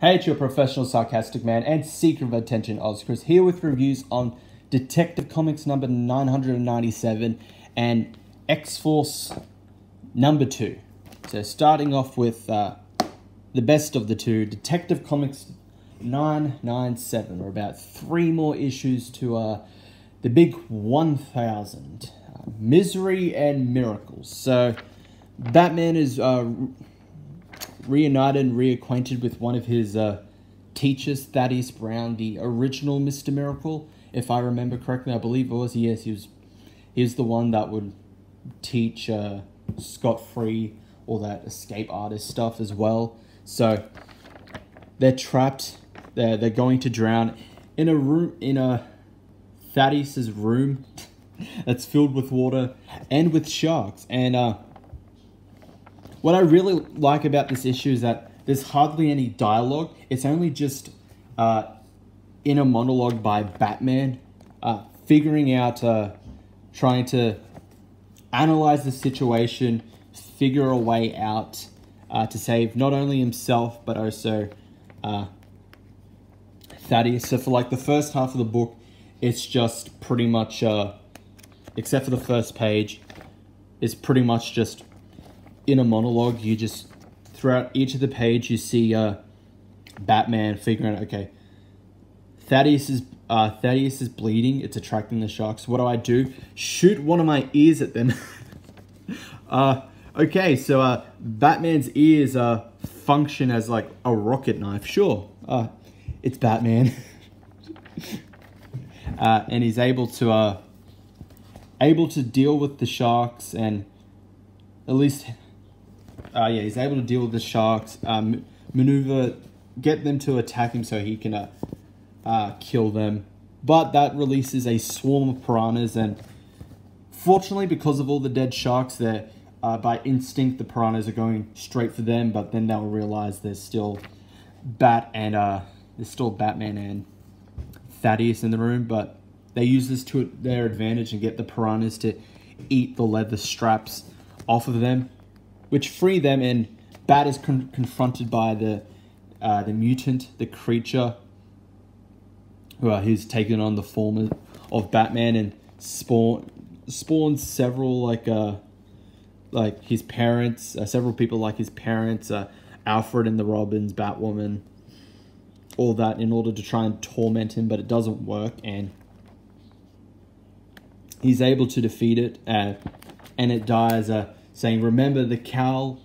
Hey, it's your professional sarcastic man and seeker of attention, Chris, here with reviews on Detective Comics number 997 and X-Force number 2. So starting off with the best of the two, Detective Comics 997. We're about 3 more issues to the big 1000. Misery and Miracles. So Batman is reunited and reacquainted with one of his teachers, Thaddeus Brown, the original Mr. Miracle, if I remember correctly. I believe it was. Yes, he was the one that would teach scot-free all that escape artist stuff as well. So they're trapped. They're going to drown in a room, in Thaddeus's room that's filled with water and with sharks. And what I really like about this issue is that there's hardly any dialogue. It's only just inner monologue by Batman, figuring out, trying to analyze the situation, figure a way out to save not only himself, but also Thaddeus. So for like the first half of the book, it's just pretty much, except for the first page, it's pretty much just in a monologue. You just, throughout each of the page, you see Batman figuring out, okay, Thaddeus is bleeding, it's attracting the sharks. What do? Shoot one of my ears at them. Okay, so Batman's ears function as like a rocket knife. Sure, it's Batman. And he's able to deal with the sharks, and at least he's able to deal with the sharks, maneuver, get them to attack him so he can kill them. But that releases a swarm of piranhas, and fortunately, because of all the dead sharks there, by instinct the piranhas are going straight for them. But then they'll realize there's still Batman and Thaddeus in the room. But they use this to their advantage and get the piranhas to eat the leather straps off of them, which free them, and Bat is confronted by the mutant, the creature, who's taken on the form of Batman, and spawns several like his parents, several people like his parents, Alfred and the Robins, Batwoman, all that, in order to try and torment him, but it doesn't work, and he's able to defeat it, and it dies, saying, "Remember, the cowl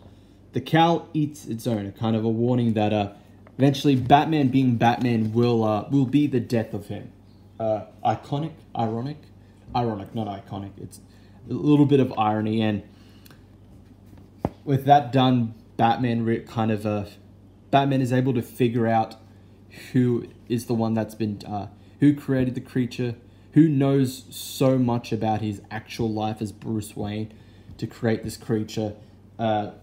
eats its own." Kind of a warning that eventually Batman, being Batman, will be the death of him. Ironic, not iconic. It's a little bit of irony, and with that done, Batman is able to figure out who is the one that's been who created the creature, who knows so much about his actual life as Bruce Wayne to create this creature, and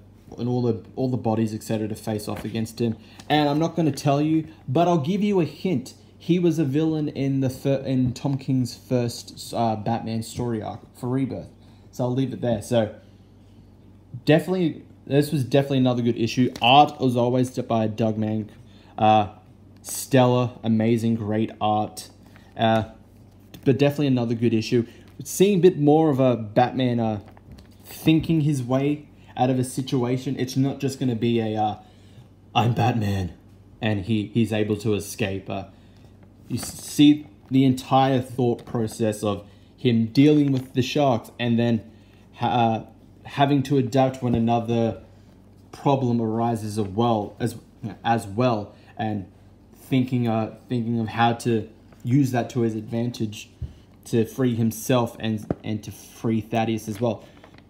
all the bodies, etc., to face off against him. And I'm not going to tell you, but I'll give you a hint. He was a villain in Tom King's first Batman story arc for Rebirth. So I'll leave it there. So definitely, this was definitely another good issue. Art, as always, by Doug Mank. Stellar, amazing, great art. But definitely another good issue. Seeing a bit more of a Batman thinking his way out of a situation. It's not just going to be I'm Batman, and he's able to escape. You see the entire thought process of him dealing with the sharks, and then having to adapt when another problem arises as well, and thinking of how to use that to his advantage to free himself and to free Thaddeus as well.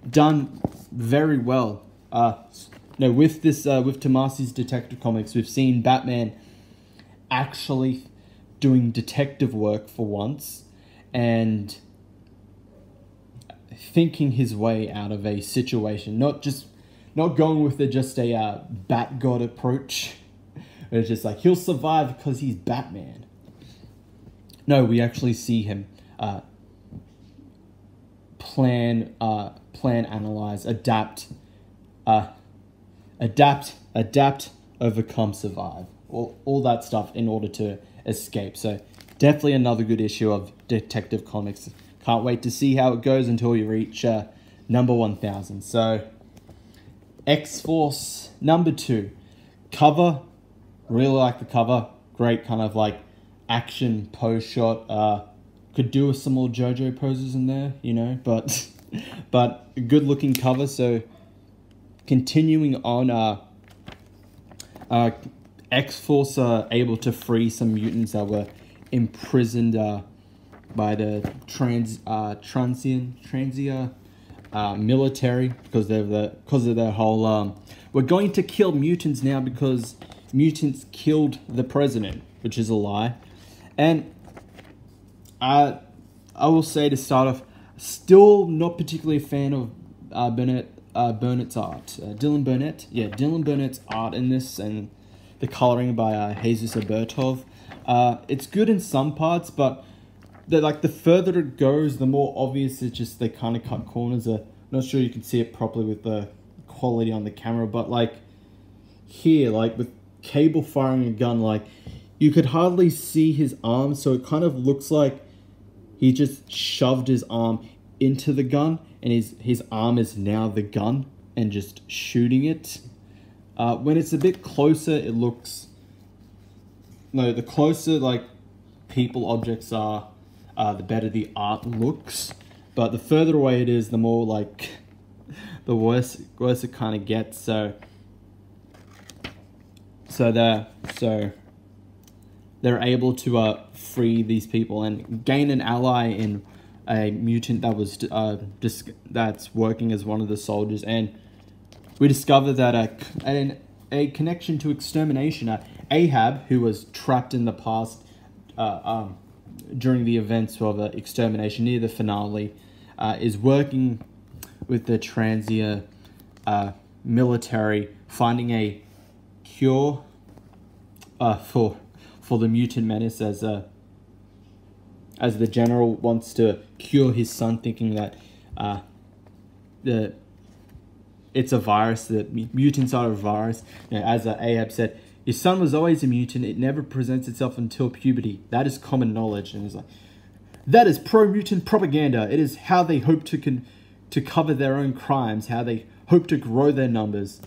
Done very well. With Tomasi's Detective Comics, we've seen Batman actually doing detective work for once, and thinking his way out of a situation, not going with a Bat God approach. It's just like, he'll survive because he's Batman. No, we actually see him plan, analyze, adapt, overcome, survive. all that stuff in order to escape. So definitely another good issue of Detective Comics. Can't wait to see how it goes until we reach number 1000. So X-Force number 2. Cover, really like the cover. Great kind of like action pose shot. Could do with some more JoJo poses in there, you know, but a good looking cover. So continuing on, X-Force are able to free some mutants that were imprisoned by the Transian military because of their whole we're going to kill mutants now because mutants killed the president, which is a lie. And I will say to start off, still not particularly a fan of Burnett's art. Dylan Burnett's art in this, and the coloring by Jesus Abertov. It's good in some parts, but the further it goes, the more obvious it's just they kind of cut corners. Not sure you can see it properly with the quality on the camera, but like here, like with Cable firing a gun, like you could hardly see his arm, so it kind of looks like he just shoved his arm into the gun, and his arm is now the gun and just shooting it. When it's a bit closer, it looks... No, the closer like people objects are, the better the art looks. But the further away it is, the more like the worse it kind of gets. So they're able to free these people and gain an ally in a mutant that was that's working as one of the soldiers. And we discover that a connection to extermination. Ahab, who was trapped in the past during the events of extermination near the finale, is working with the Transian military, finding a cure for the mutant menace, as the general wants to cure his son, thinking that it's a virus, that mutants are a virus. You know, as Ahab said, his son was always a mutant. It never presents itself until puberty. That is common knowledge. And he's like, that is pro-mutant propaganda. It is how they hope to cover their own crimes, how they hope to grow their numbers.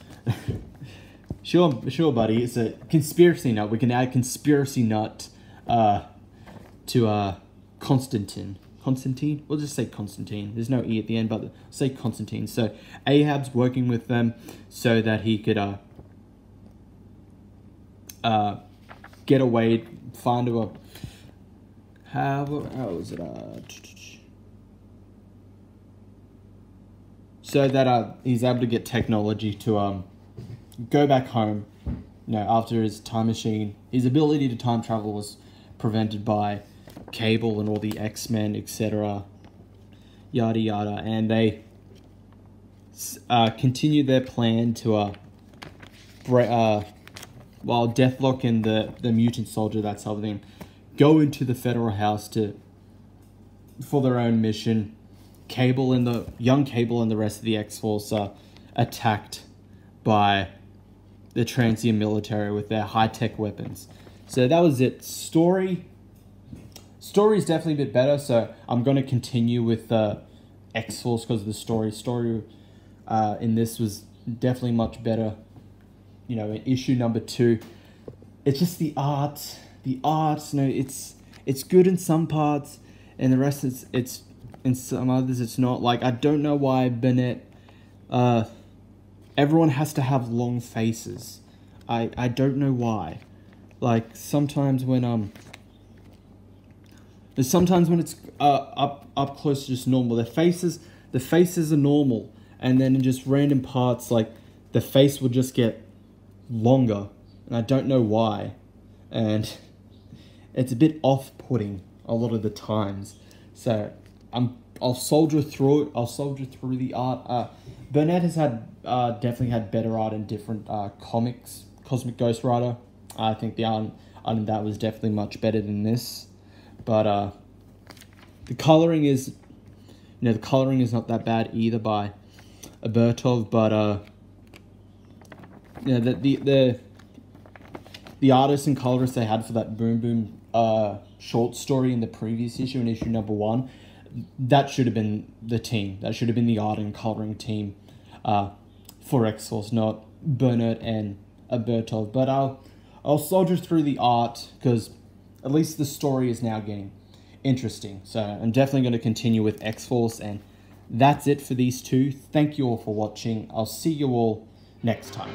Sure, buddy. It's a conspiracy nut. We can add conspiracy nut to Constantine. Constantine? We'll just say Constantine. There's no E at the end, but say Constantine. So Ahab's working with them so that he could get away, find a... How is it? So that he's able to get technology to go back home. You know, after his time machine, his ability to time travel was prevented by Cable and all the X-Men, etc. Yada yada, and they continue their plan to while Deathlock and the mutant soldier that's helping them go into the federal house for their own mission. Young Cable and the rest of the X-Force are attacked by the Transian military with their high-tech weapons. So that was it. Story is definitely a bit better, so I'm going to continue with X-Force because of the story. Story in this was definitely much better. You know, in issue number 2, it's just the art. You know, it's good in some parts, and the rest it's in some others it's not. Like, I don't know why Burnett, everyone has to have long faces. I don't know why. Like, sometimes when it's up close to just normal, the faces are normal, and then in just random parts, like, the face will just get longer, and I don't know why, and it's a bit off-putting a lot of the times. So I'll soldier through it. I'll soldier through the art. Burnett has definitely had better art in different comics. Cosmic Ghost Rider, I think the art in that was definitely much better than this. But the coloring is not that bad either by Abertov. But you know, the the artist and colorist they had for that Boom Boom short story in the previous issue, in issue number 1, that should have been the team. That should have been the art and coloring team for X-Force, not Bernard and Bertov. But I'll soldier through the art because at least the story is now getting interesting. So I'm definitely going to continue with X-Force, and that's it for these two. Thank you all for watching. I'll see you all next time.